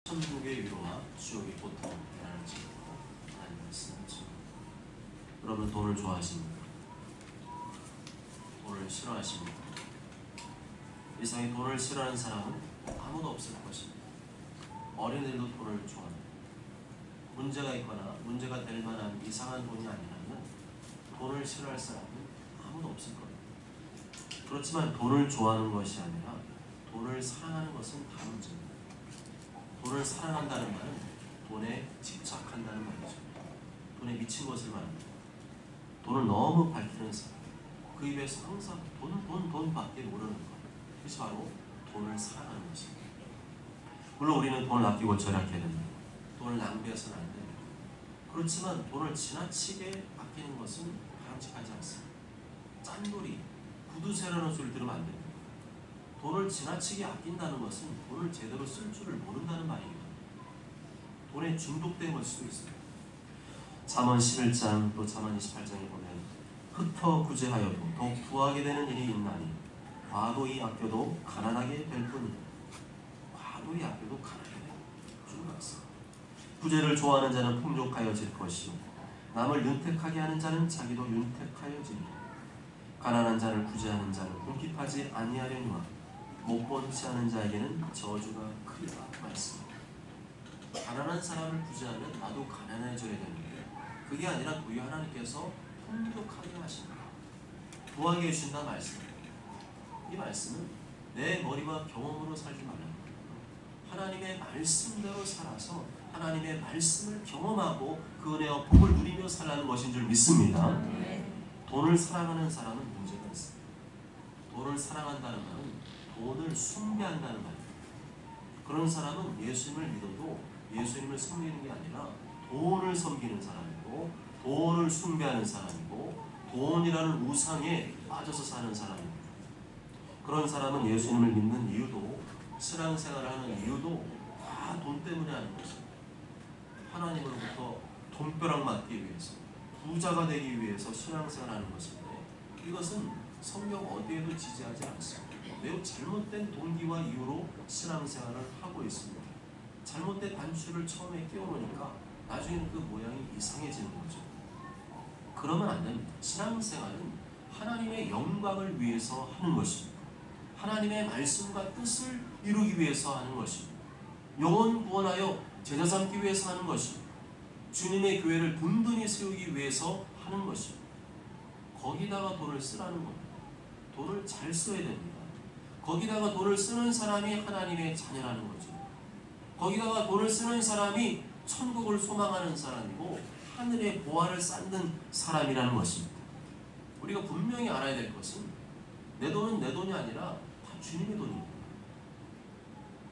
천국의 위로와 지옥의 고통이라는 제목으로 하나님 말씀을 전합니다. 여러분 돈을 좋아하십니까? 돈을 싫어하십니까? 이 세상에 돈을 싫어하는 사람은 아무도 없을 것입니다. 어린애들도 돈을 좋아합니다. 문제가 있거나 문제가 될 만한 이상한 돈이 아니라면 돈을 싫어할 사람은 아무도 없을 겁니다. 그렇지만 돈을 좋아하는 것이 아니라 돈을 사랑하는 것은 다른 문제입니다. 돈을 사랑한다는 말은 돈에 집착한다는 말이죠. 돈에 미친 것을 말합니다. 돈을 너무 밝히는 사람, 그 입에서 항상 돈 밖에 모르는 것, 그것이 바로 돈을 사랑하는 것입니다. 물론 우리는 돈을 아끼고 절약해야 됩니다. 돈을 낭비해서는 안 됩니다. 그렇지만 돈을 지나치게 아끼는 것은 바람직하지 않습니다. 짠돌이, 구두쇠라는 소리를 들으면 안 됩니다. 돈을 지나치게 아낀다는 것은 돈을 제대로 쓸 줄을 모른다는 말입니다. 돈에 중독된 것일 수도 있습니다. 잠언 11장 또 잠언 28장에 보면 흩어 구제하여도 더욱 부하게 되는 일이 있나니 과도히 아껴도 가난하게 될 뿐이다. 과도히 아껴도 가난하게 주는 것입니다. 구제를 좋아하는 자는 풍족하여질 것이요 남을 윤택하게 하는 자는 자기도 윤택하여지리라. 가난한 자를 구제하는 자는 궁핍하지 아니하려니와 못 본치 않은 자에게는 저주가 크리라 말씀입니다. 가난한 사람을 구제하면 나도 가난해져야 되는데 그게 아니라 도리어 하나님께서 풍족하게 하신다, 부하게 해준다 말씀입니다. 이 말씀은 내 머리와 경험으로 살지 말라는 거예요. 하나님의 말씀대로 살아서 하나님의 말씀을 경험하고 그 은혜와 복을 누리며 살라는 것인 줄 믿습니다. 돈을 사랑하는 사람은 문제가 있습니다. 돈을 사랑한다는 말은 돈을 숭배한다는 말입니다. 그런 사람은 예수님을 믿어도 예수님을 섬기는 게 아니라 돈을 섬기는 사람이고 돈을 숭배하는 사람이고 돈이라는 우상에 빠져서 사는 사람입니다. 그런 사람은 예수님을 믿는 이유도 신앙생활을 하는 이유도 다 돈 때문에 하는 것입니다. 하나님으로부터 돈벼락 맞기 위해서 부자가 되기 위해서 신앙생활을 하는 것인데 이것은 성경 어디에도 지지하지 않습니다. 매우 잘못된 동기와 이유로 신앙생활을 하고 있습니다. 잘못된 단추를 처음에 끼워놓으니까 나중에는 그 모양이 이상해지는 거죠. 그러면 안 됩니다. 신앙생활은 하나님의 영광을 위해서 하는 것입니다. 하나님의 말씀과 뜻을 이루기 위해서 하는 것입니다. 영혼 구원하여 제자 삼기 위해서 하는 것입니다. 주님의 교회를 든든히 세우기 위해서 하는 것입니다. 거기다가 돈을 쓰라는 겁니다. 돈을 잘 써야 됩니다. 거기다가 돈을 쓰는 사람이 하나님의 자녀라는 거죠. 거기다가 돈을 쓰는 사람이 천국을 소망하는 사람이고 하늘의 보화를 쌓는 사람이라는 것입니다. 우리가 분명히 알아야 될 것은 내 돈은 내 돈이 아니라 다 주님의 돈입니다.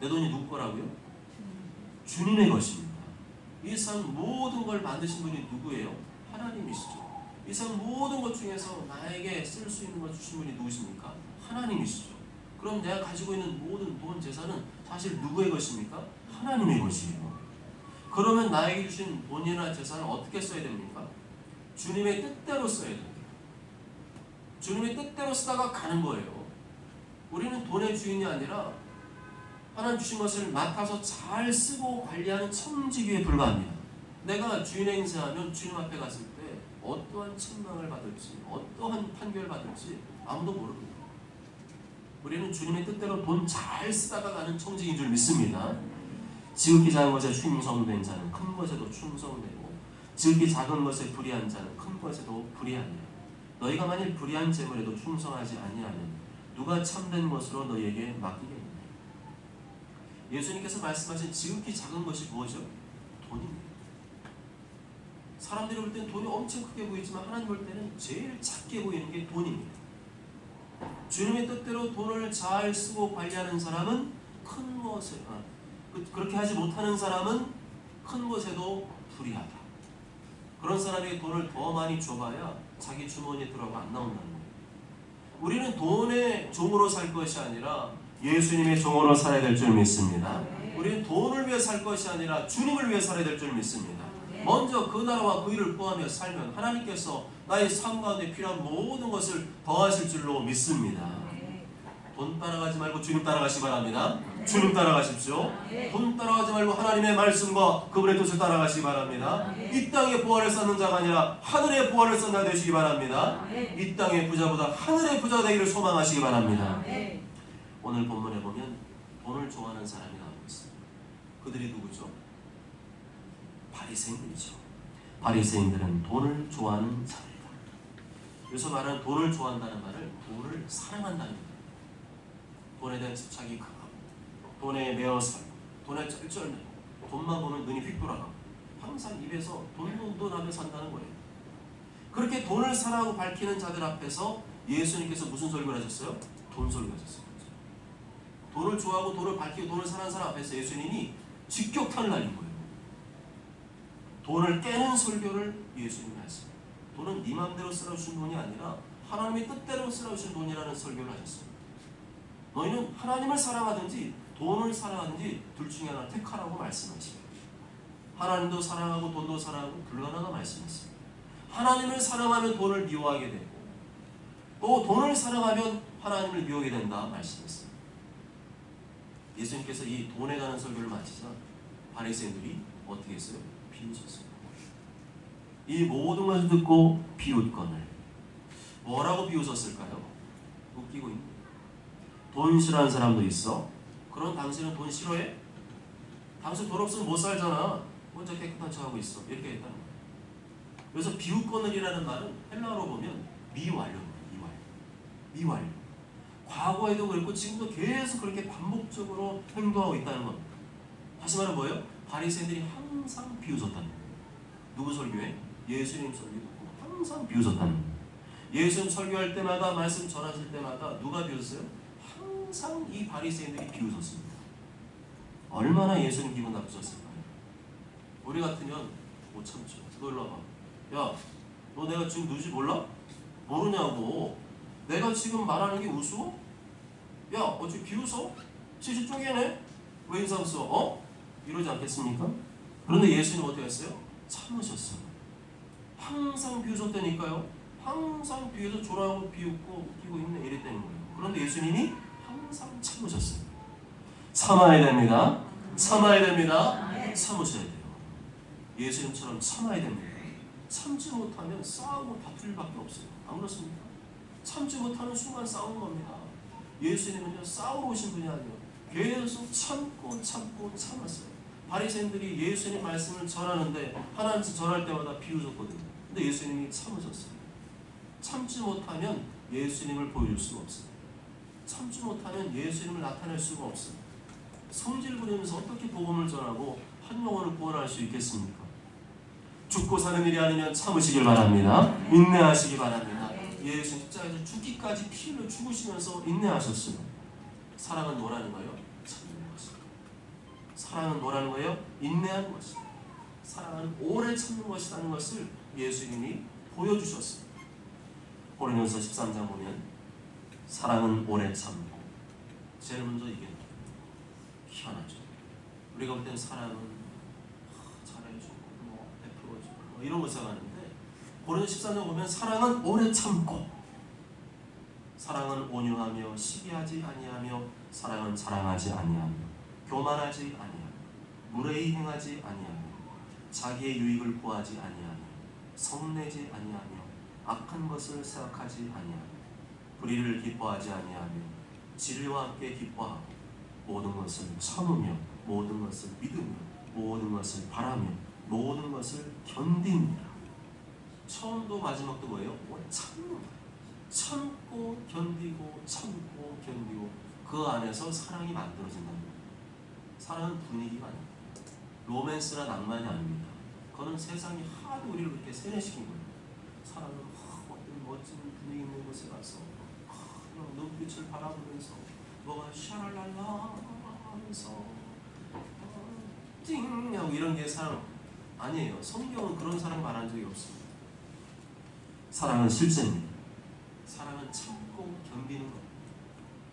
내 돈이 누구 거라고요? 주님의 것입니다. 이 세상 모든 걸 만드신 분이 누구예요? 하나님이시죠. 이 세상 모든 것 중에서 나에게 쓸 수 있는 것 주신 분이 누구십니까? 하나님이시죠. 그럼 내가 가지고 있는 모든 돈, 재산은 사실 누구의 것입니까? 하나님의 것이에요. 그러면 나에게 주신 돈이나 재산을 어떻게 써야 됩니까? 주님의 뜻대로 써야 됩니다. 주님의 뜻대로 쓰다가 가는 거예요. 우리는 돈의 주인이 아니라 하나님 주신 것을 맡아서 잘 쓰고 관리하는 청지기에 불과합니다. 내가 주인의 행세하면 주님 앞에 갔을 때 어떠한 책망을 받을지 어떠한 판결을 받을지 아무도 모릅니다. 우리는 주님의 뜻대로 돈 잘 쓰다가 가는 청지기인 줄 믿습니다. 지극히 작은 것에 충성된 자는 큰 것에도 충성되고 지극히 작은 것에 불의한 자는 큰 것에도 불의하니라. 너희가 만일 불의한 재물에도 충성하지 아니하면 누가 참된 것으로 너희에게 맡기겠느냐. 예수님께서 말씀하신 지극히 작은 것이 무엇이죠? 돈입니다. 사람들이 볼 때는 돈이 엄청 크게 보이지만 하나님 볼 때는 제일 작게 보이는 게 돈입니다. 주님의 뜻대로 돈을 잘 쓰고 관리하는 사람은 큰 것에 그렇게 하지 못하는 사람은 큰 것에도 불의하다. 그런 사람에게 돈을 더 많이 줘봐야 자기 주머니에 들어가고 안 나온다는 거예요. 우리는 돈의 종으로 살 것이 아니라 예수님의 종으로 살아야 될 줄 믿습니다. 우리는 돈을 위해 살 것이 아니라 주님을 위해 살아야 될 줄 믿습니다. 먼저 그 나라와 그 일을 구하며 살면 하나님께서 나의 삶 가운데 필요한 모든 것을 더하실 줄로 믿습니다. 돈 따라가지 말고 주님 따라가시기 바랍니다. 주님 따라가십시오. 돈 따라가지 말고 하나님의 말씀과 그분의 뜻을 따라가시기 바랍니다. 이 땅에 부활을 쌓는 자가 아니라 하늘의 부활을 쌓는 자 되시기 바랍니다. 이 땅의 부자보다 하늘의 부자가 되기를 소망하시기 바랍니다. 오늘 본문에 보면 돈을 좋아하는 사람이 나오고 있습니다. 그들이 누구죠? 바리새인들이죠. 바리새인들은 돈을 좋아하는 자들이다. 여기서 말하는 돈을 좋아한다는 말은 돈을 사랑한다는 거예요. 돈에 대한 집착이 강하고 돈에 매어 살고 돈에 쩔쩔매고 돈만 보면 눈이 휙 돌아가고 항상 입에서 돈 하며 산다는 거예요. 그렇게 돈을 사랑하고 밝히는 자들 앞에서 예수님께서 무슨 설교를 하셨어요? 돈 설교를 하셨어요. 돈을 좋아하고 돈을 밝히고 돈을 사랑하는 사람 앞에서 예수님이 직격탄을 날린 거예요. 돈을 깨는 설교를 예수님이 하셨어요. 돈은 네 맘대로 쓰라고 주신 돈이 아니라 하나님의 뜻대로 쓰라고 주신 돈이라는 설교를 하셨어요. 너희는 하나님을 사랑하든지 돈을 사랑하든지 둘 중에 하나 택하라고 말씀하시고, 하나님도 사랑하고 돈도 사랑하고 불가능하다 말씀했어요. 하나님을 사랑하면 돈을 미워하게 되고 또 돈을 사랑하면 하나님을 미워하게 된다 말씀했어요. 예수님께서 이 돈에 관한 설교를 마치자 바리새인들이 어떻게 했어요? 비웃었어요. 이 모든 것을 듣고 비웃거늘. 뭐라고 비웃었을까요? 웃기고 있는 거예요. 돈 싫어하는 사람도 있어. 그럼 당신은 돈 싫어해? 당신 돈 없으면 못 살잖아. 혼자 깨끗한 척하고 있어. 이렇게 했다는 거예요. 그래서 비웃거늘이라는 말은 헬라어로 보면 미완료입니다. 미완료. 과거에도 그랬고 지금도 계속 그렇게 반복적으로 행동하고 있다는 겁니다. 다시 말하면 뭐예요? 바리새인들이 항상 비웃었다는 거예요. 누구 설교에? 예수님 설교 듣고 항상 비웃었다는 거예요. 예수님 설교할 때마다 말씀 전하실 때마다 누가 비웃었어요? 항상 이 바리새인들이 비웃었습니다. 얼마나 예수님 기분 나쁘셨을까요? 우리 같으면 못 참죠. 너 일로 와봐. 야, 너 내가 지금 누군지 몰라? 모르냐고. 내가 지금 말하는 게 우스워? 야, 어째 비웃어? 치시 쪼개네? 왜 인상 써? 어? 이러지 않겠습니까? 그런데 예수님 어떻게 했어요? 참으셨어요. 항상 비웃었다니까요. 항상 비웃어 조라고 비웃고 웃기고 있네 이랬다는 거예요. 그런데 예수님이 항상 참으셨어요. 참아야 됩니다. 참아야 됩니다. 참으셔야 돼요. 예수님처럼 참아야 됩니다. 참지 못하면 싸우고 다툴 밖에 없어요. 안 그렇습니까? 참지 못하는 순간 싸우는 겁니다. 예수님은요 싸우러 오신 분이 아니에요. 계속 참고 참았어요. 바리새인들이 예수님 말씀을 전하는데 하나님 전할 때마다 비웃었거든요. 근데 예수님이 참으셨어요. 참지 못하면 예수님을 보여줄 수가 없어요. 참지 못하면 예수님을 나타낼 수가 없어요. 성질 부리면서 어떻게 복음을 전하고 한 영혼을 구원할 수 있겠습니까? 죽고 사는 일이 아니면 참으시길 바랍니다. 인내하시기 바랍니다. 예수 십자가에서 죽기까지 피 흘려 죽으시면서 인내하셨어요. 사랑은 뭐라는 거예요? 참는 것입니다. 사랑은 뭐라는 거예요? 인내하는 것입니다. 사랑은 오래 참는 것이라는 것을 예수님이 보여주셨습니다. 고린도서 13장 보면 사랑은 오래 참고, 제일 먼저 이게 희한하죠. 우리가 볼 때는 사랑은 잘해주고 베풀어주고 이런 거 생각하는데 고린도 13장 보면 사랑은 오래 참고, 사랑은 온유하며 시기하지 아니하며, 사랑은 자랑하지 아니하며, 교만하지 아니하며, 무례히 행하지 아니하며, 자기의 유익을 구하지 아니하며, 성내지 아니하며, 악한 것을 생각하지 아니하며, 불의를 기뻐하지 아니하며, 진리와 함께 기뻐하고, 모든 것을 참으며, 모든 것을 믿으며, 모든 것을 바라며, 모든 것을 견디느니라. 처음도 마지막도 뭐예요? 참는 거예요. 참고 견디고 참고 견디고 그 안에서 사랑이 만들어진다는 거예요. 사랑은 분위기가 아닙니다. 로맨스나 낭만이 아닙니다. 그거는 세상이 하도 우리를 그렇게 세뇌시킨 거예요. 사랑은 어떤 멋진 분위기 있는 곳에 가서 그냥 눈빛을 바라보면서 뭐가 샤랄랄라 하면서 띵 하고 이런 게 사랑 아니에요. 성경은 그런 사랑 말한 적이 없습니다. 사랑은 실제입니다. 사랑은 참고 견디는 것,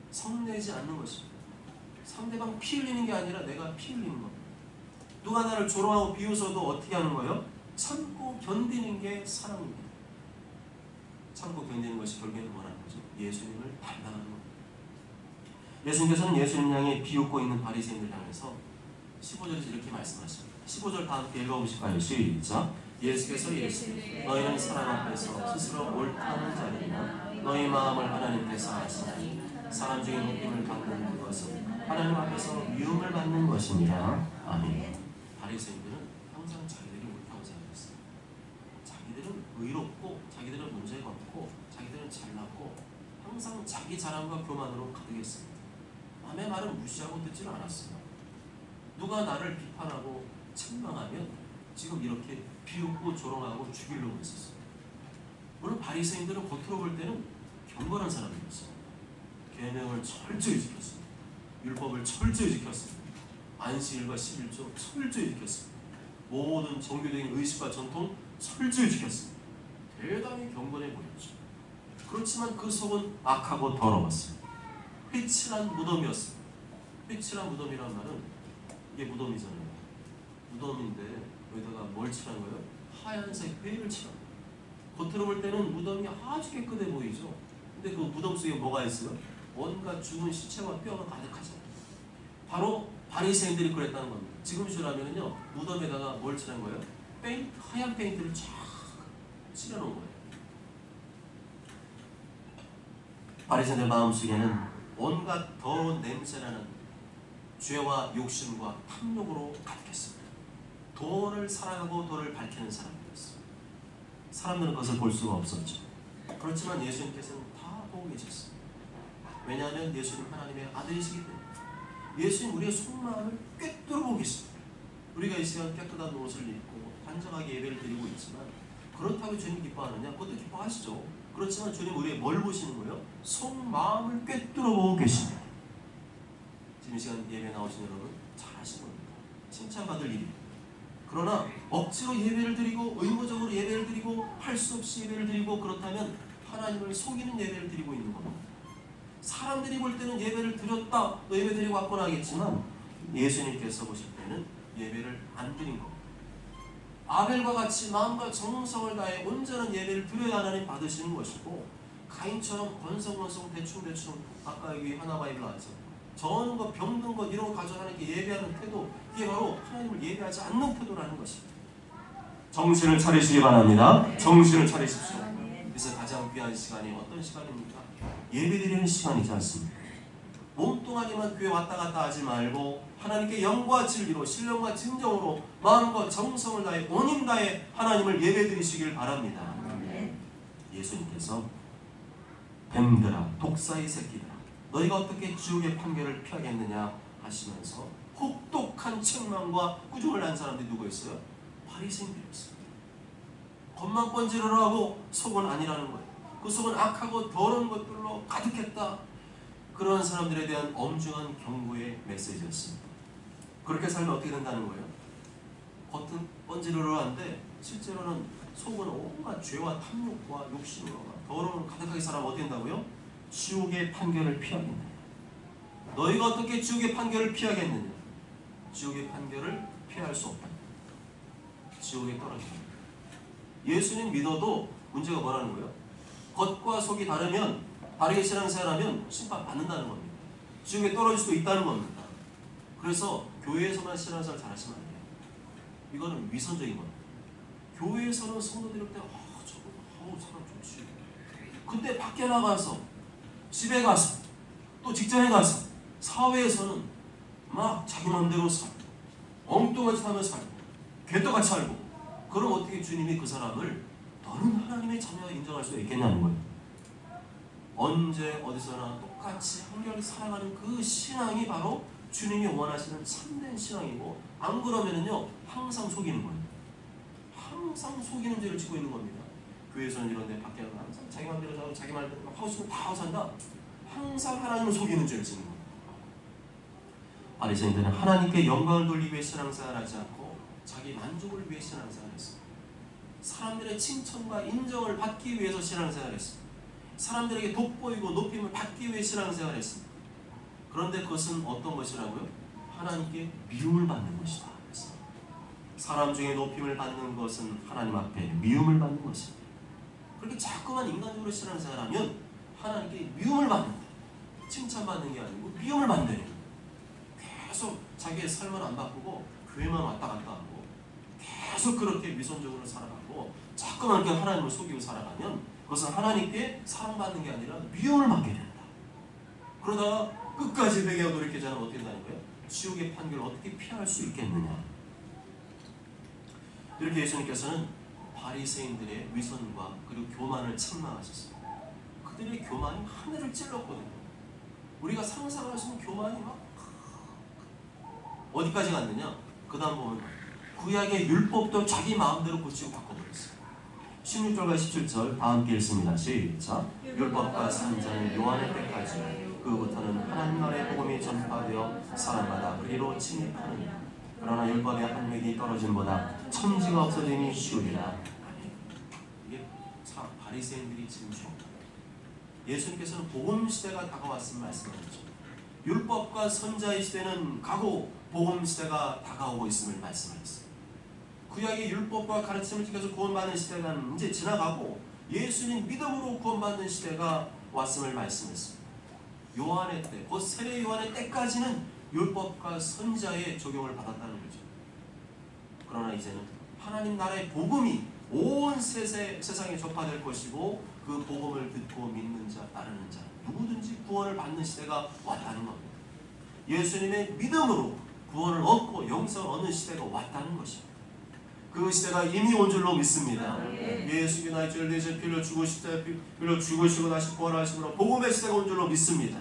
성내지 않는 것입니다. 상대방 피 흘리는 게 아니라 내가 피 흘리는 것. 누가 나를 조롱하고 비웃어도 어떻게 하는 거예요? 참고 견디는 게 사랑입니다. 참고 견디는 것이 결국에는 뭐라는 거죠? 예수님을 닮아가는 겁니다. 예수님께서는 예수님 향해 비웃고 있는 바리새인들 향해서 15절에서 이렇게 말씀하십니다. 15절 다 함께 읽어보실까요? 시작. 예수께서 이르시되 너희는 사람 앞에서 스스로 옳다는 자들이나 너희 마음을 하나님께서 아시나니 사람 중에 높임을 받는 그것은 하나님 앞에서 미움을 받는 것이니라. 아멘. 바리새인들은 항상 자기들이 옳다고 생각했어요. 자기들은 의롭고 자기들은 문제가 없고 자기들은 잘났고 항상 자기 자랑과 교만으로 가득했습니다. 남의 말을 무시하고 듣지는 않았어요. 누가 나를 비판하고 책망하면 지금 이렇게 비웃고 조롱하고 죽이려고 했었어요. 물론 바리새인들은 겉으로 볼 때는 경건한 사람이었어요. 계명을 철저히 지켰습니다. 율법을 철저히 지켰습니다. 안식일과 11조 철저히 지켰습니다. 모든 종교적인 의식과 전통 철저히 지켰습니다. 대단히 경건해 보였죠. 그렇지만 그 속은 악하고 더러웠어요. 휘칠한 무덤이었어요. 휘칠한 무덤이란 말은 이게 무덤이잖아요. 무덤인데 여기다가 뭘 칠한 거예요? 하얀색 회를 칠한 거예요. 겉으로 볼 때는 무덤이 아주 깨끗해 보이죠. 근데 그 무덤 속에 뭐가 있어요? 온갖 죽은 시체와 뼈가 가득하죠. 바로 바리새인들이 그랬다는 겁니다. 지금 시라면요 무덤에다가 뭘 칠한 거예요? 페인트, 하얀 페인트를 쫙 칠해놓은 거예요. 바리새인들 마음속에는 온갖 더러운 냄새나는 죄와 욕심과 탐욕으로 가득했습니다. 돈을 사랑하고 돈을 밝히는 사람들이었어요. 사람들은 그것을 볼 수가 없었죠. 그렇지만 예수님께서는 다 보고 계셨어요. 왜냐하면 예수님 하나님의 아들이시기 때문에. 예수님 우리의 속마음을 꿰뚫어 보고 계십니다. 우리가 이 시간 깨끗한 옷을 입고 단정하게 예배를 드리고 있지만 그렇다고 주님 기뻐하느냐? 그것도 기뻐하시죠. 그렇지만 주님 우리의 뭘 보시는 거예요? 속마음을 꿰뚫어 보고 계십니다. 지금 이 시간 예배 나오신 여러분 잘하신 겁니다. 칭찬받을 일입니다. 그러나 억지로 예배를 드리고 의무적으로 예배를 드리고 할 수 없이 예배를 드리고 그렇다면 하나님을 속이는 예배를 드리고 있는 겁니다. 사람들이 볼 때는 예배를 드렸다, 너 예배 드리고 왔구나 하겠지만 예수님께서 보실 때는 예배를 안 드린 겁니다. 아벨과 같이 마음과 정성을 다해 온전한 예배를 드려야 하나님 받으시는 것이고 가인처럼 건성건성 대충대충 아까 여기 하나 바이블 나왔죠. 저는 것, 병든 것 이런 거 가져가 하나님께 예배하는 태도, 이게 바로 하나님을 예배하지 않는 태도라는 것입니다. 정신을 차리시기 바랍니다. 정신을 차리십시오. 그래서 가장 귀한 시간이 어떤 시간입니까? 예배드리는 시간이지 않습니까? 몸뚱아리만 교회 왔다 갔다 하지 말고 하나님께 영과 진리로 신령과 진정으로 마음과 정성을 다해 온 힘 다해 하나님을 예배드리시길 바랍니다. 예수님께서 뱀들아 독사의 새끼들아 너희가 어떻게 지옥의 판결을 피하겠느냐 하시면서 혹독한 책망과 꾸중을 한 사람들이 누구였어요? 바리새인들이었어요. 겉만 번지르르 하고 속은 아니라는 거예요. 그 속은 악하고 더러운 것들로 가득했다. 그런 사람들에 대한 엄중한 경고의 메시지였습니다. 그렇게 살면 어떻게 된다는 거예요? 겉은 번지르르한데 실제로는 속은 온갖 죄와 탐욕과 욕심으로 더러운 가득하게 살아면 어떻게 된다고요? 지옥의 판결을 피하겠느냐. 너희가 어떻게 지옥의 판결을 피하겠느냐. 지옥의 판결을 피할 수 없다. 지옥에 떨어집니다. 예수님 믿어도 문제가 뭐라는 거예요? 겉과 속이 다르면 다르게 신앙생활하면 심판 받는다는 겁니다. 지옥에 떨어질 수도 있다는 겁니다. 그래서 교회에서만 신앙생활 잘하시면 안 돼요. 이거는 위선적인 겁니다. 교회에서는 성도들이 볼 때 저거 사람 좋지. 근데 밖에 나가서 집에 가서 또 직장에 가서 사회에서는 막 자기 마음대로 살고 엉뚱한 짓 하면서 살고 개떡같이 살고 그럼 어떻게 주님이 그 사람을 너는 하나님의 자녀가 인정할 수 있겠냐는 거예요. 언제 어디서나 똑같이 한결같이 살아가는 그 신앙이 바로 주님이 원하시는 참된 신앙이고 안 그러면은요 항상 속이는 거예요. 항상 속이는 죄를 짓고 있는 겁니다. 교회에서는 이런데 밖에 나가면 항상 자기 마음대로 자고 자기 말대로 하고 싶은 다 하고 산다. 항상 하나님을 속이는 죄를 짓는 겁니다. 바리새인들은 하나님께 영광을 돌리기 위해 신앙생활하지 않고 자기 만족을 위해 신앙생활했습니다. 사람들의 칭찬과 인정을 받기 위해서 신앙생활했습니다. 사람들에게 돋보이고 높임을 받기 위해 신앙생활했습니다. 그런데 그것은 어떤 것이라고요? 하나님께 미움을 받는 것이다. 사람 중에 높임을 받는 것은 하나님 앞에 미움을 받는 것입니다. 그렇게 자꾸만 인간적으로 신앙생활하면 하나님께 미움을 받는다. 칭찬받는 게 아니고 미움을 받는 거예요. 계속 자기의 삶을 안 바꾸고 교회만 왔다 갔다 하고 계속 그렇게 위선적으로 살아가고 자꾸만 이렇게 하나님을 속이고 살아가면 그것은 하나님께 사랑받는 게 아니라 미움을 받게 된다. 그러다가 끝까지 회개하고 돌이키지 않으면 어떻게 된다는 거예요? 지옥의 판결을 어떻게 피할 수 있겠느냐. 이렇게 예수님께서는 바리새인들의 위선과 그리고 교만을 책망하셨어요. 그들의 교만이 하늘을 찔렀거든요. 우리가 상상할 수 있는 교만이 막 어디까지 갔느냐? 그 다음 보면 구약의 율법도 자기 마음대로 고치고 바꿔버렸어요. 16절과 17절 다 함께 읽습니다. 시작. 율법과 선지자는 요한의 때까지 그부터는 하나님 나라의 복음이 전파되어 사람마다 그리로 침입하느니라. 그러나 율법의 한 획이 떨어짐보다 천지가 없어짐이 쉬우리라. 이게 바리새인들이 지금 중요합니다. 예수님께서는 복음 시대가 다가왔음을 말씀하셨죠. 율법과 선지자의 시대는 가고 복음 시대가 다가오고 있음을 말씀하셨어요. 구약의 율법과 가르침을 지켜서 구원받는 시대가 이제 지나가고 예수님 믿음으로 구원받는 시대가 왔음을 말씀했습니다. 요한의 때, 곧 세례 요한의 때까지는 율법과 선지자의 적용을 받았다는 거죠. 그러나 이제는 하나님 나라의 복음이 온 세상에 전파될 것이고 그 복음을 듣고 믿는 자, 따르는 자 누구든지 구원을 받는 시대가 왔다는 겁니다. 예수님의 믿음으로 구원을 얻고 영생을 얻는 시대가 왔다는 것입니다. 그 시대가 이미 온 줄로 믿습니다. 예수님이 나의 죄를 대신 빌려 죽으시고 다시 부활하심으로 복음의 시대가 온 줄로 믿습니다.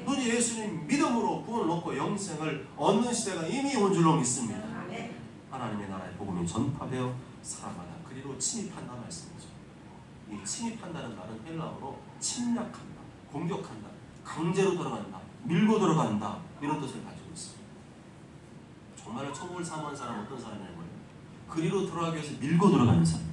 눈이 예수님 믿음으로 구원을 얻고 영생을 얻는 시대가 이미 온 줄로 믿습니다. 하나님의 나라의 복음이 전파되어 사람마다 그리로 침입한다 말씀이죠. 이 침입한다는 말은 헬라어로 침략한다, 공격한다, 강제로 들어간다, 밀고 들어간다 이런 뜻을 가지고 있습니다. 정말로 천국을 사모하는 사람은 어떤 사람이라는 거예요? 그리로 들어가기 위해서 밀고 들어가는 사람.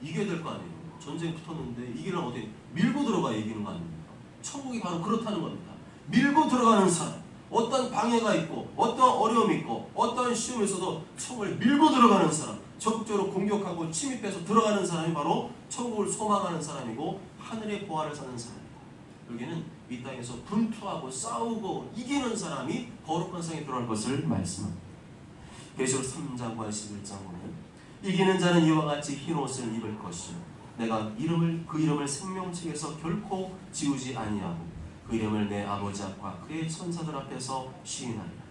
이겨야 될 거 아니에요. 전쟁 붙었는데 이기려면 어디 밀고 들어가 이기는 거 아닙니까? 천국이 바로 그렇다는 겁니다. 밀고 들어가는 사람. 어떤 방해가 있고 어떤 어려움이 있고 어떤 시험이 있어도 천국을 밀고 들어가는 사람, 적극적으로 공격하고 침입해서 들어가는 사람이 바로 천국을 소망하는 사람이고 하늘의 보화를 사는 사람입니다. 여기는 이 땅에서 분투하고 싸우고 이기는 사람이 거룩한 성에 들어갈 것을 말씀합니다. 계시록 3장과 11장 보면 이기는 자는 이와 같이 흰 옷을 입을 것이요 내가 그 이름을 생명책에서 결코 지우지 아니하고 그 이름을 내 아버지 앞과 그의 천사들 앞에서 시인하리라.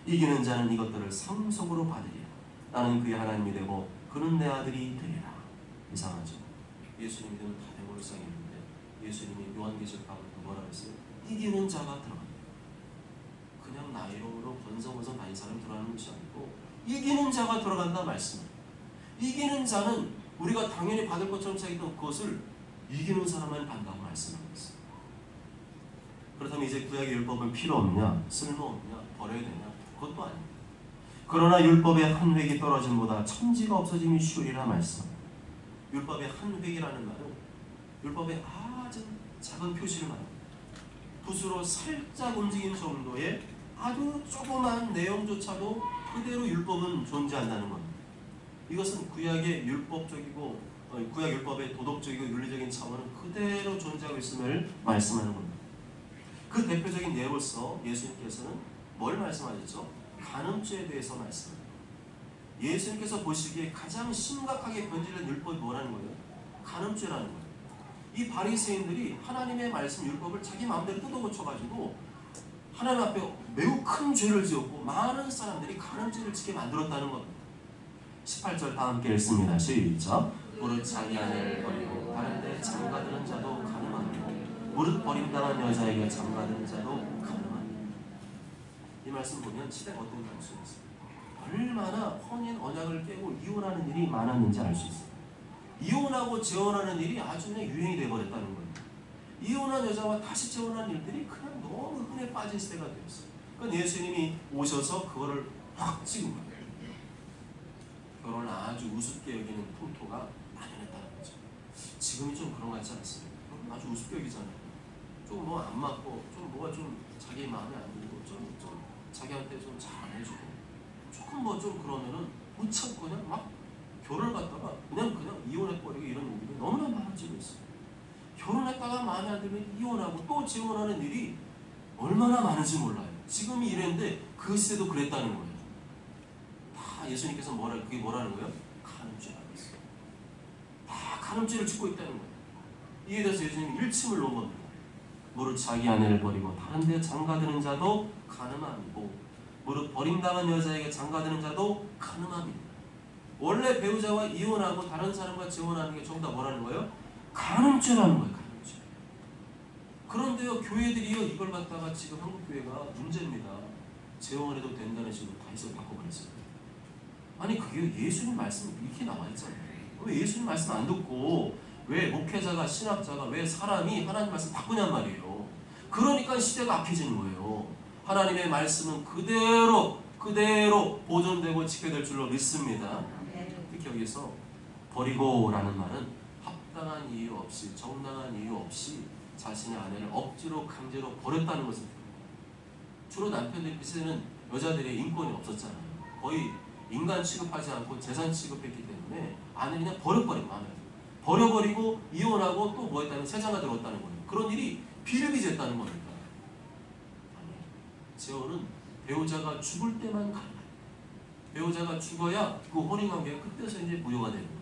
이기는 자는 이것들을 상속으로 받으리라. 나는 그의 하나님이 되고 그는 내 아들이 되리라. 이상하죠? 예수님 믿으면 다 대물을 쌓이는데 예수님이 요한계시록하고 뭐라 그랬어요? 이기는 자가 들어간다. 그냥 나이로으로 번성번성 다닌 사람이 들어가는 것이 아니고 이기는 자가 들어간다 말씀입니다. 이기는 자는 우리가 당연히 받을 것처럼 생각했던 그것을 이기는 사람만 받는다고 말씀하고 있습니다. 그렇다면 이제 구약의 율법은 필요 없냐? 쓸모없냐? 버려야 되냐? 그것도 아닙니다. 그러나 율법의 한 획이 떨어짐보다 천지가 없어짐이 쉬우리라 말씀합니다. 율법의 한 획이라는 말은 율법의 아주 작은 표시를 말합니다. 붓으로 살짝 움직임 정도의 아주 조그만 내용조차도 그대로 율법은 존재한다는 겁니다. 이것은 구약의 율법적이고 구약 율법의 도덕적이고 윤리적인 차원은 그대로 존재하고 있음을 말씀하는 겁니다. 그 대표적인 예로서 예수님께서는 뭘 말씀하셨죠? 간음죄에 대해서 말씀합니다. 예수님께서 보시기에 가장 심각하게 변질된 율법이 뭐라는 거예요? 간음죄라는 거예요. 이 바리새인들이 하나님의 말씀 율법을 자기 마음대로 뜯어고쳐가지고 하나님 앞에 매우 큰 죄를 지었고 많은 사람들이 간음죄를 짓게 만들었다는 겁니다. 18절 다 함께 읽습니다. 시작. 무릇 자기 아내를 버리고 다른 데 장가드는 자도 가늠하고 무릇 버림당한 여자에게 장가드는 자도 가늠하니. 이 말씀 보면 시대가 어떤지 알 수 있어요. 얼마나 혼인 언약을 깨고 이혼하는 일이 많았는지 알 수 있어요. 이혼하고 재혼하는 일이 아주 그냥 유행이 되어버렸다는 거예요. 이혼한 여자와 다시 재혼하는 일들이 그냥 너무 흔해 빠진 시대가 되었어요. 그러니까 예수님이 오셔서 그거를 확 찍은 거예요. 결혼을 아주 우습게 여기는 풍토가 만연했다는 거죠. 지금이 좀 그런 것 같지 않습니까? 아주 우습게 여기잖아요. 좀 뭐 안 맞고 좀 뭐가 좀 자기 마음에 안 들고 좀 자기한테 좀 잘 안 해주고 조금 뭐 좀 그러면은 못 참고 그냥 막 결혼을 갖다가 그냥 이혼해버리고 이런 일이 너무나 많아지고 있어요. 결혼했다가 마음에 안 들면 이혼하고 또 재혼하는 일이 얼마나 많은지 몰라요. 지금이 이랬는데 그 시대도 그랬다는 거예요. 다 예수님께서 그게 뭐라는 거예요? 간음죄라고 했어요. 다 간음죄를 짓고 있다는 거예요. 이에 대해서 예수님이 일침을 놓은 겁니다. 무릇 자기 아내를 버리고 다른 데 장가드는 자도 간음함이고 무릇 버림당한 여자에게 장가드는 자도 간음함이다. 원래 배우자와 이혼하고 다른 사람과 재혼하는 게 전부 다 뭐라는 거예요? 간음죄라는 거예요. 간음죄. 그런데요, 교회들이요 이걸 갖다가 지금 한국 교회가 문제입니다. 재혼해도 된다는 식으로 다 해서 바꿔버렸어요. 아니 그게 예수님 말씀이 이렇게 나와 있잖아요. 왜 예수님 말씀 안 듣고 왜 목회자가 신학자가 왜 사람이 하나님 말씀 바꾸냔 말이에요. 그러니까 시대가 악해지는 거예요. 하나님의 말씀은 그대로 보존되고 지켜질 줄로 믿습니다. 특히 여기서 버리고라는 말은 합당한 이유 없이 정당한 이유 없이 자신의 아내를 억지로 강제로 버렸다는 것을 주로 남편들이 그때는 여자들의 인권이 없었잖아요. 거의 인간 취급하지 않고 재산 취급했기 때문에 아내를 그냥 버려버린 마음에 버려버리고 이혼하고 또 뭐 했다면 세자가 들어왔다는 거예요. 그런 일이 비일비재했다는 겁니다. 재혼은 배우자가 죽을 때만 가능해요. 배우자가 죽어야 그 혼인관계가 그때서 이제 무효가 되는 거예요.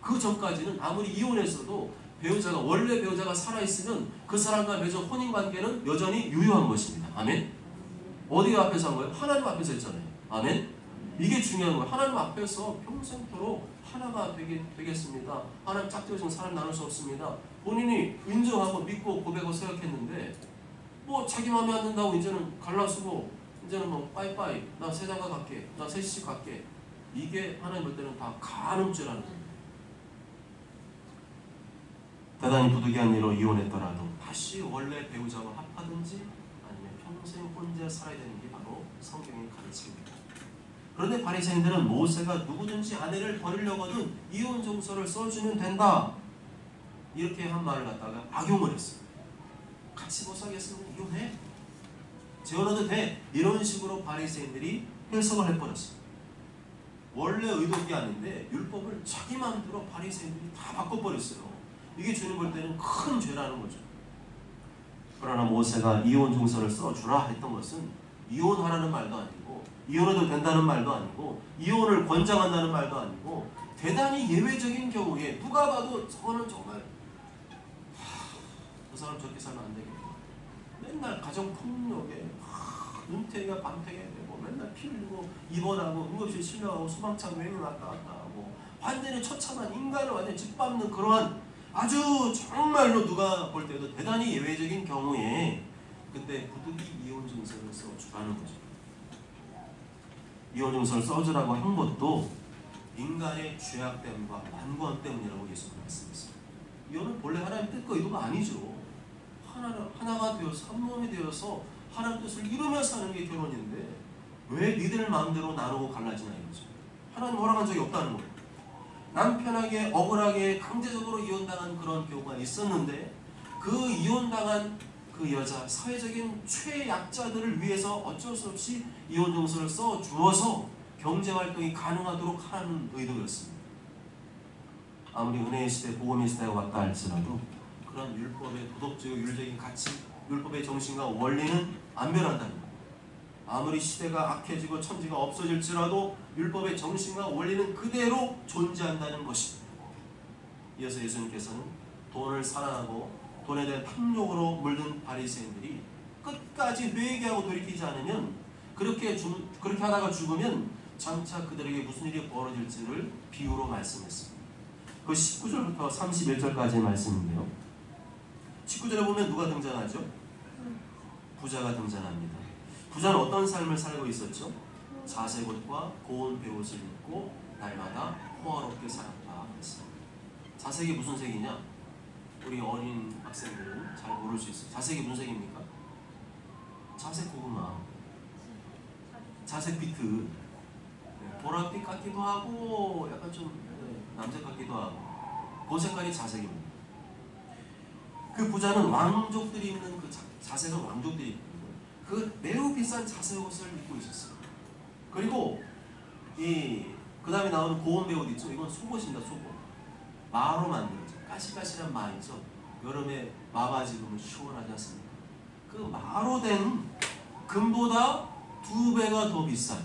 그 전까지는 아무리 이혼했어도 원래 배우자가 살아있으면 그 사람과 맺은 혼인관계는 여전히 유효한 것입니다. 아멘? 어디 앞에서 한 거예요? 하나님 앞에서 했잖아요. 아멘? 이게 중요한 거예요. 하나님 앞에서 평생토록 하나가 되겠습니다. 하나님 짝지어진 사람 나눌 수 없습니다. 본인이 인정하고 믿고 고백하고 생각했는데 뭐 자기 마음에 안 든다고 이제는 갈라쓰고 이제는 뭐 빠이빠이 나 세자가 갈게 나 셋씩 갈게. 이게 하나님 볼 때는 다 간음죄라는 거예요. 대단히 부득이한 일로 이혼했더라도 다시 원래 배우자와 합하든지 아니면 평생 혼자 살아야 되는 게 바로 성경의 가르침입니다. 그런데 바리새인들은 모세가 누구든지 아내를 버리려거든 이혼 정서를 써주면 된다 이렇게 한 말을 갖다가 악용을 했어요. 같이 못 살겠으면 이혼해. 재혼해도 돼. 이런 식으로 바리새인들이 해석을 해버렸어요. 원래 의도가 아닌데 율법을 자기 마음대로 바리새인들이 다 바꿔버렸어요. 이게 주님 볼 때는 큰 죄라는 거죠. 그러나 모세가 이혼 증서를 써주라 했던 것은 이혼하라는 말도 아니고 이혼해도 된다는 말도 아니고 이혼을 권장한다는 말도 아니고 대단히 예외적인 경우에 누가 봐도 저거는 정말 그 사람 저렇게 살면 안 되겠다. 맨날 가정폭력에 눈탱이가 밤탱이 되고 맨날 피 흘리고 입원하고 응급실 실려가고 소방차 외로 왔다 갔다 하고 완전히 처참한 인간을 완전히 짓밟는 그러한 아주 정말로 누가 볼 때도 대단히 예외적인 경우에 그때 부득이 이혼 증서를 써주라는 거죠. 이혼 증서를 써주라고 한 것도 인간의 죄악됨과 완고함 때문이라고 예수님은 말씀했어요. 이혼은 본래 하나님 뜻과 의도가 아니죠. 하나가 되어서 한 몸이 되어서 하나님 뜻을 이루면서 하는 게 결혼인데 왜 니들 마음대로 나누고 갈라지나 이거죠. 하나님 허락한 적이 없다는 거예요. 남편에게 억울하게 강제적으로 이혼당한 그런 경우가 있었는데 그 이혼당한 그 여자 사회적인 최약자들을 위해서 어쩔 수 없이 이혼 증서를 써주어서 경제활동이 가능하도록 하라는 의도였습니다. 아무리 은혜의 시대, 복음의 시대가 왔다 할지라도 그런 율법의 도덕적, 윤리적인 가치, 율법의 정신과 원리는 안 변한다는 거예요. 아무리 시대가 악해지고 천지가 없어질지라도 율법의 정신과 원리는 그대로 존재한다는 것입니다. 이어서 예수님께서는 돈을 사랑하고 돈에 대한 탐욕으로 물든 바리새인들이 끝까지 회개하고 돌이키지 않으면 그렇게 하다가 죽으면 장차 그들에게 무슨 일이 벌어질지를 비유로 말씀했습니다. 그 19절부터 31절까지의 말씀인데요. 19절에 보면 누가 등장하죠? 부자가 등장합니다. 부자는 어떤 삶을 살고 있었죠? 자색옷과 고운 베옷을 입고 날마다 호화롭게 살았다 했습니다. 자색이 무슨 색이냐? 우리 어린 학생들은 잘 모를 수 있어요. 자색이 무슨 색입니까? 자색 고구마, 자색 비트, 보랏빛 같기도 하고 약간 좀 남색 같기도 하고 그 색깔이 자색입니다. 그 부자는 왕족들이 입는 그 자색은 왕족들이 입는 그 매우 비싼 자색 옷을 입고 있었어요. 그리고 그 다음에 나오는 고운 베옷 있죠? 이건 속옷입니다. 속옷. 마로 만들어져. 까실까실한 마 있죠? 여름에 마바지 입으면 시원하지 않습니까? 그 마로 된 금보다 2배가 더 비싼,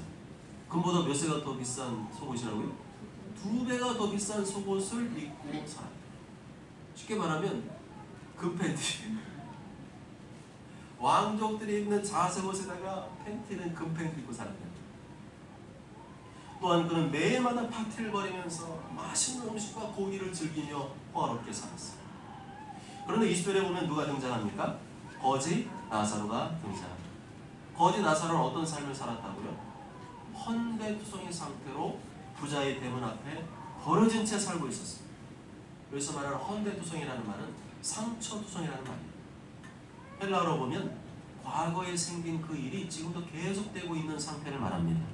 금보다 몇 세가 더 비싼 속옷이라고요? 2배가 더 비싼 속옷을 입고 살아요. 쉽게 말하면 금팬티. 왕족들이 입는 자색 옷에다가 팬티는 금팬티 입고 살아요. 또한 그는 매일마다 파티를 벌이면서 맛있는 음식과 고기를 즐기며 호화롭게 살았어요. 그런데 20절에 보면 누가 등장합니까? 거지 나사로가 등장합니다. 거지 나사로는 어떤 삶을 살았다고요? 헌대투성의 상태로 부자의 대문 앞에 버려진 채 살고 있었습니다. 여기서 말하는 헌대투성이라는 말은 상처투성이라는 말이에요. 헬라어로 보면 과거에 생긴 그 일이 지금도 계속되고 있는 상태를 말합니다.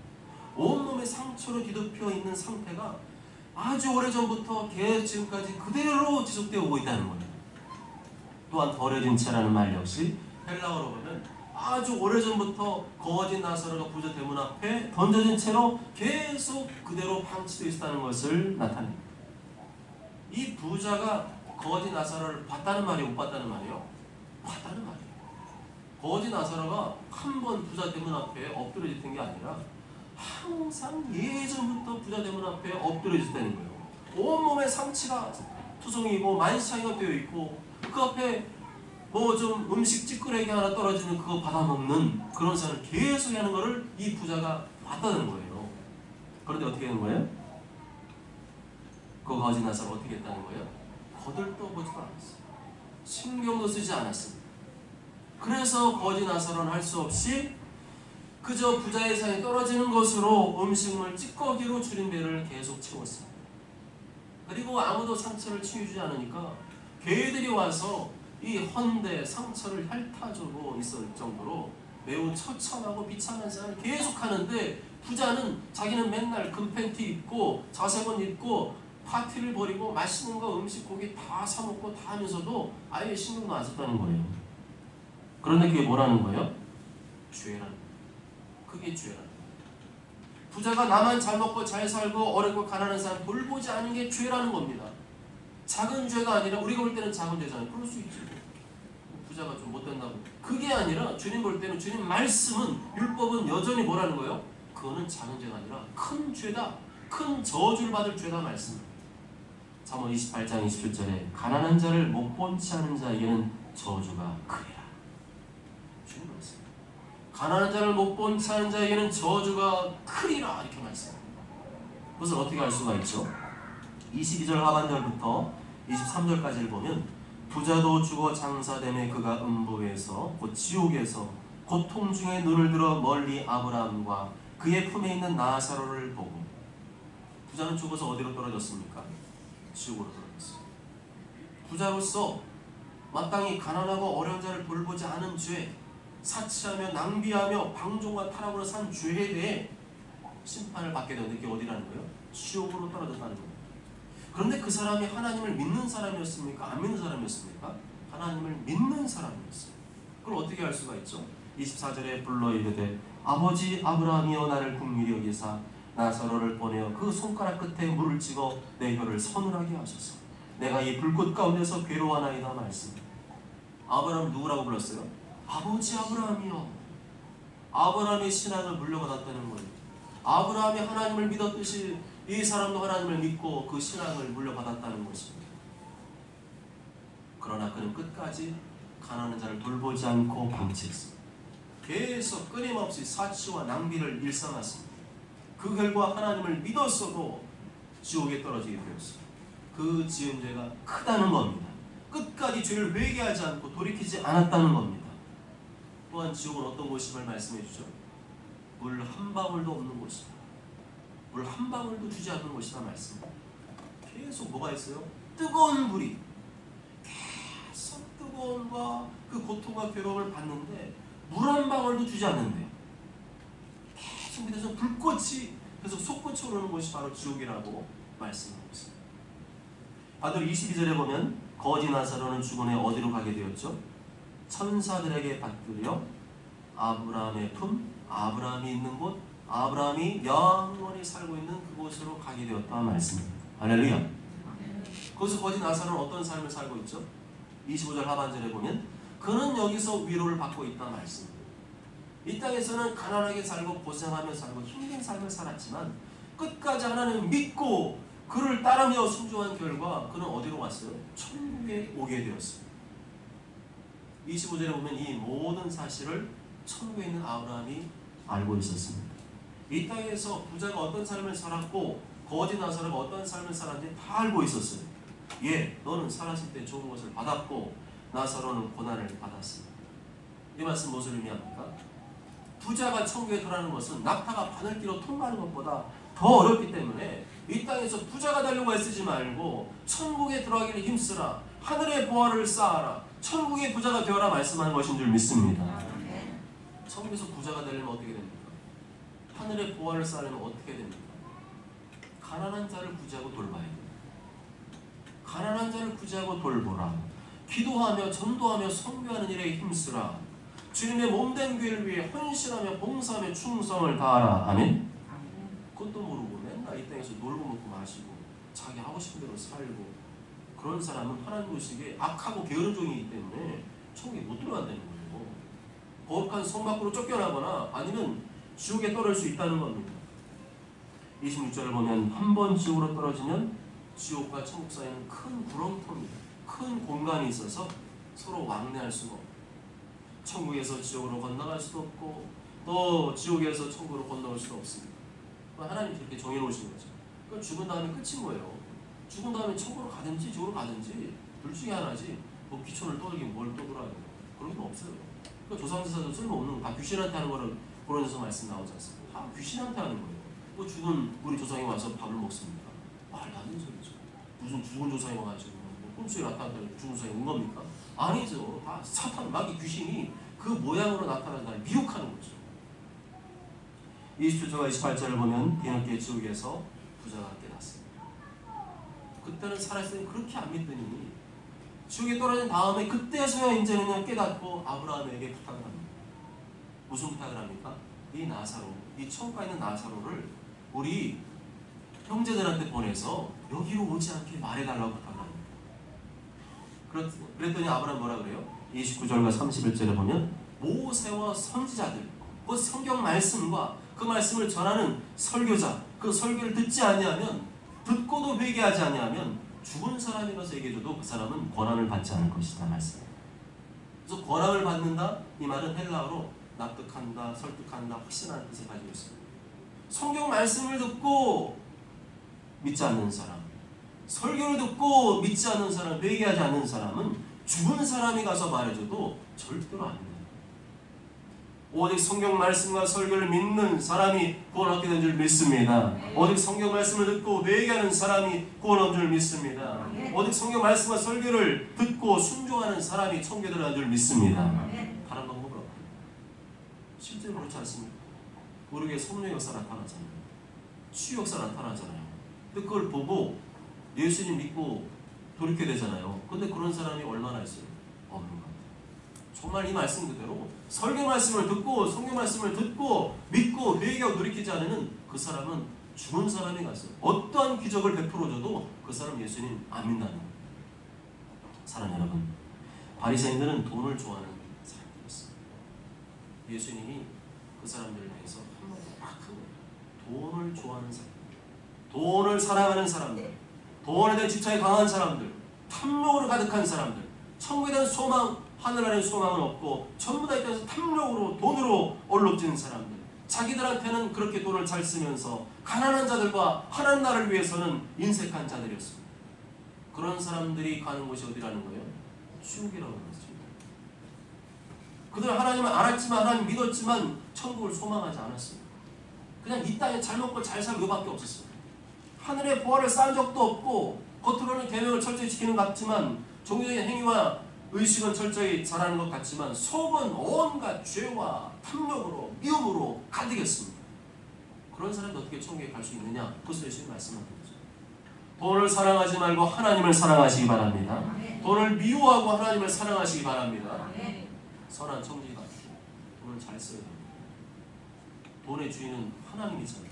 온몸에 상처로 뒤덮여 있는 상태가 아주 오래전부터 지금까지 그대로 지속되어 오고 있다는 거예요. 또한 버려진 채라는 말 역시 헬라어로 보면 아주 오래전부터 거짓 나사로가 부자 대문 앞에 던져진 채로 계속 그대로 방치되어 있다는 것을 나타냅니다. 이 부자가 거짓 나사로를 봤다는 말이에요? 못 봤다는 말이에요? 봤다는 말이에요. 거짓 나사로가 한 번 부자 대문 앞에 엎드려 있던 게 아니라 항상 예전부터 부자 대문 앞에 엎드려 있었다는 거예요. 온몸에 상치가 투성이고 만시창이가 되어 있고 그 앞에 뭐 좀 음식 찌끄레기 하나 떨어지는 그거 받아먹는 그런 사람을 계속 하는 거를 이 부자가 봤다는 거예요. 그런데 어떻게 하는 거예요? 그 거짓 나사로 어떻게 했다는 거예요? 거들떠보지도 않았어요. 신경도 쓰지 않았습니다. 그래서 거짓 나사로는 할 수 없이 그저 부자의 상에 떨어지는 것으로 음식물 찌꺼기로 줄인 배를 계속 채웠습니다. 그리고 아무도 상처를 치유주지 않으니까 괴들이 와서 이 헌데 상처를 핥아주고 있을 정도로 매우 처참하고 비참한 삶을 계속 하는데 부자는 자기는 맨날 금팬티 입고 자색옷 입고 파티를 벌이고 맛있는 거 음식 고기 다 사먹고 다 하면서도 아예 신경도 안 썼다는 거예요. 그런데 그게 뭐라는 거예요? 죄라는 거예요. 그게 죄라는 거예요. 부자가 나만 잘 먹고 잘 살고 어렵고 가난한 사람 돌보지 않은 게 죄라는 겁니다. 작은 죄가 아니라 우리가 볼 때는 작은 죄잖아요. 그럴 수 있지. 부자가 좀 못된다고. 그게 아니라 주님 볼 때는 주님 말씀은 율법은 여전히 뭐라는 거예요? 그거는 작은 죄가 아니라 큰 죄다. 큰 저주를 받을 죄다 말씀입니다. 잠언 28장 27절에 가난한 자를 못 본치 않은 자에게는 저주가 크리라. 주님 말씀. 가난한 자를 못 본치 않은 자에게는 저주가 크리라 이렇게 말씀합니다. 그것을 어떻게 알 수가 있죠? 22절 하반절부터 23절까지를 보면 부자도 죽어 장사됨에 그가 음부에서 곧 지옥에서 고통 중에 눈을 들어 멀리 아브라함과 그의 품에 있는 나사로를 보고 부자는 죽어서 어디로 떨어졌습니까? 지옥으로 떨어졌어요. 부자로서 마땅히 가난하고 어려운 자를 돌보지 않은 죄, 사치하며 낭비하며 방종과 타락으로 산 죄에 대해 심판을 받게 되는데 그게 어디라는 거예요? 지옥으로 떨어졌다는 거예요. 그런데 그 사람이 하나님을 믿는 사람이었습니까? 안 믿는 사람이었습니까? 하나님을 믿는 사람이었어요. 그걸 어떻게 알 수가 있죠? 24절에 불러 이르되 아버지 아브라함이여 나를 긍휼히 여기사 나사로를 보내어 그 손가락 끝에 물을 찍어 내 혀를 서늘하게 하소서. 내가 이 불꽃 가운데서 괴로워하나이다 말씀. 아브라함을 누구라고 불렀어요? 아버지 아브라함이여. 아브라함의 신앙을 물려받았다는 거예요. 아브라함이 하나님을 믿었듯이 이 사람도 하나님을 믿고 그 신앙을 물려받았다는 것입니다. 그러나 그는 끝까지 가난한 자를 돌보지 않고 방치했습니다. 계속 끊임없이 사치와 낭비를 일삼았습니다. 그 결과 하나님을 믿었어도 지옥에 떨어지게 되었습니다. 그 지은 죄가 크다는 겁니다. 끝까지 죄를 회개하지 않고 돌이키지 않았다는 겁니다. 또한 지옥은 어떤 곳임을 말씀해 주죠? 물 한 방울도 없는 곳이다. 물 한 방울도 주지 않는 것이다 말씀. 계속 뭐가 있어요? 뜨거운 불이 계속 뜨거움과 그 고통과 괴로움을 받는데 물 한 방울도 주지 않는데 계속 밑에서 불꽃이 계속 솟구쳐 오르는 곳이 바로 지옥이라고 말씀하고 있습니다. 반대로 22절에 보면 거지 나사로는 죽은 후에 어디로 가게 되었죠? 천사들에게 받들여 아브라함의 품, 아브라함이 있는 곳, 아브라함이 영원히 살고 있는 그곳으로 가게 되었다 말씀입니다. 할렐루야. 거기서 거지 나사로는 어떤 삶을 살고 있죠? 25절 하반절에 보면 그는 여기서 위로를 받고 있다 말씀입니다. 이 땅에서는 가난하게 살고 고생하며 살고 힘든 삶을 살았지만 끝까지 하나님을 믿고 그를 따르며 순종한 결과 그는 어디로 왔어요? 천국에 오게 되었습니다. 25절에 보면 이 모든 사실을 천국에 있는 아브라함이 알고 있었습니다. 이 땅에서 부자가 어떤 삶을 살았고 거지 나사로가 어떤 삶을 살았는지 다 알고 있었어요. 예, 너는 살았을 때 좋은 것을 받았고 나사로는 고난을 받았습니다. 이 말씀 무엇을 의미합니까? 부자가 천국에 들어가는 것은 낙타가 바늘기로 통과하는 것보다 더 어렵기 때문에 이 땅에서 부자가 되려고 애쓰지 말고 천국에 들어가기를 힘쓰라. 하늘의 보화를 쌓아라. 천국의 부자가 되어라 말씀하는 것인 줄 믿습니다. 천국에서 부자가 되려면 어떻게 됩니까? 하늘의 보화를 쌓으려면 어떻게 됩니까? 가난한 자를 구제하고 돌봐야 됩니다. 가난한 자를 구제하고 돌보라. 기도하며 전도하며 선교하는 일에 힘쓰라. 주님의 몸된 교회를 위해 헌신하며 봉사하며 충성을 다하라. 아멘? 그것도 모르고 맨날 이 땅에서 놀고 먹고 마시고 자기 하고 싶은 대로 살고 그런 사람은 하나님 보시기에 악하고 게으른 종이기 때문에 천국에 못 들어간다는 거예요. 거룩한 성 밖으로 쫓겨나거나 아니면 지옥에 떨어질 수 있다는 겁니다. 26절을 보면 한 번 지옥으로 떨어지면 지옥과 천국 사이에는 큰 구렁텅입니다. 큰 공간이 있어서 서로 왕래할 수가 없고 천국에서 지옥으로 건너갈 수도 없고 또 지옥에서 천국으로 건너올 수도 없습니다. 하나님이 그렇게 정해놓으신 거죠. 그러니까 죽은 다음에 끝인 거예요. 죽은 다음에 천국으로 가든지 지옥으로 가든지 둘 중에 하나지 뭐 귀천을 떠들긴 뭘 떠들어요. 그런 건 없어요. 그러니까 조상제사도 쓸모없는 거 다 귀신한테 하는 거를 고린도서 말씀 나오지 않습니까? 다 귀신한테 하는 거예요. 뭐 죽은 우리 조상이 와서 밥을 먹습니까? 말도 안 되는 소리죠. 무슨 죽은 조상이 와가지고 뭐 꿈속에 나타났다 죽은 조상이 온 겁니까? 아니죠. 다 사탄 마귀 귀신이 그 모양으로 나타난다 미혹하는 거죠. 27절과 28절을 보면 뒤늦게 지옥에서 부자가 깨닫습니다. 그때는 살아있을 때 그렇게 안 믿더니 지옥에 떨어진 다음에 그때서야 이제는 깨닫고 아브라함에게 부탁을 합니다. 무슨 부탁을 합니까? 이 나사로, 이 천국에 있는 나사로를 우리 형제들한테 보내서 여기로 오지 않게 말해달라고 부탁을 합니다. 그랬더니 아브라함 뭐라 그래요? 29절과 31절에 보면 모세와 선지자들, 그 성경 말씀과 그 말씀을 전하는 설교자, 그 설교를 듣지 아니하면 듣고도 회개하지 아니하면 죽은 사람이 가서 얘기해줘도 그 사람은 권한을 받지 않을 것이다 말씀입니다. 그래서 권한을 받는다 이 말은 헬라어로 납득한다, 설득한다, 확신하는 뜻을 가지고 있습니다. 성경 말씀을 듣고 믿지 않는 사람, 설교를 듣고 믿지 않는 사람, 회개하지 않는 사람은 죽은 사람이 가서 말해줘도 절대로 안 돼요. 오직 성경 말씀과 설교를 믿는 사람이 구원 얻게 된 줄 믿습니다. 오직 성경 말씀을 듣고 회개하는 사람이 구원 얻는 줄 믿습니다. 오직 성경 말씀과 설교를 듣고 순종하는 사람이 천국에 들어간 줄 믿습니다. 다른 방법은 없어요. 실제로 그렇지 않습니까? 우리에게 성령 역사 나타나잖아요. 치유 역사 나타나잖아요. 근데 그걸 보고 예수님 믿고 돌이켜야 되잖아요. 근데 그런 사람이 얼마나 있어요? 없는 것 같아요. 정말 이 말씀 그대로 설교 말씀을 듣고 성경 말씀을 듣고 믿고 회개하고 돌이키지 않으면 그 사람은 죽은 사람이 갔어요. 어떠한 기적을 베풀어줘도 그 사람 예수님 안 믿는다는 거예요. 사랑하는 여러분, 바리새인들은 돈을 좋아하는 사람들이었어요. 예수님이 그 사람들을 위해서 한마디 딱 하고 돈을 좋아하는 사람들, 돈을 사랑하는 사람들, 돈에 대한 집착이 강한 사람들, 탐욕으로 가득한 사람들, 천국에 대한 소망, 하늘나라의 소망은 없고 전부 다 이 땅에서 탐욕으로 돈으로 얼룩지는 사람들, 자기들한테는 그렇게 돈을 잘 쓰면서 가난한 자들과 하나님 나라를 위해서는 인색한 자들이었습니다. 그런 사람들이 가는 곳이 어디라는 거예요? 지옥이라고 하는 거죠. 그들은 하나님을 알았지만 하나님 믿었지만 천국을 소망하지 않았습니다. 그냥 이 땅에 잘 먹고 잘 살고 이거밖에 없었어요. 하늘의 보화를 쌓은 적도 없고 겉으로는 계명을 철저히 지키는 것 같지만 종교적인 행위와 의식은 철저히 잘하는 것 같지만 속은 온갖 죄와 탐욕으로 미움으로 가득했습니다. 그런 사람이 어떻게 천국에 갈 수 있느냐? 그것을 예수님이 말씀하는 거죠. 돈을 사랑하지 말고 하나님을 사랑하시기 바랍니다. 돈을 미워하고 하나님을 사랑하시기 바랍니다. 선한 청지기가 돈을 잘 써야 됩니다. 돈의 주인은 하나님이잖아요.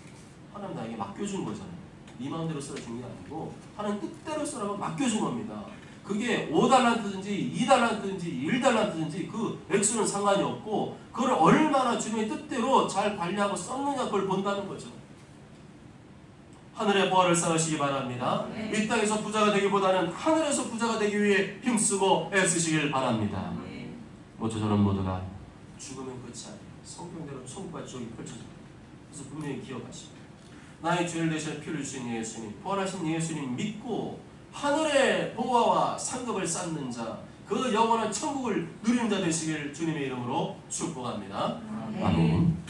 하나님 나에게 맡겨준 거잖아요. 네 마음대로 쓰라 준 게 아니고 하나님 뜻대로 쓰라고 맡겨준 겁니다. 그게 5달란트든지 2달란트든지 1달란트든지 그 액수는 상관이 없고 그걸 얼마나 주님의 뜻대로 잘 관리하고 썼느냐 그걸 본다는 거죠. 하늘의 보화를 쌓으시기 바랍니다. 네. 이 땅에서 부자가 되기보다는 하늘에서 부자가 되기 위해 힘쓰고 애쓰시길 바랍니다. 네. 모쪼저는 모두가 죽으면 끝이 아니에요. 성경대로 천국과 지옥이 펼쳐져요. 그래서 분명히 기억하시고 나의 죄를 대신 피를 주신 예수님, 부활하신 예수님 믿고 하늘의 보화와 상급을 쌓는 자, 그 영원한 천국을 누리는 자 되시길 주님의 이름으로 축복합니다. 네. 아멘.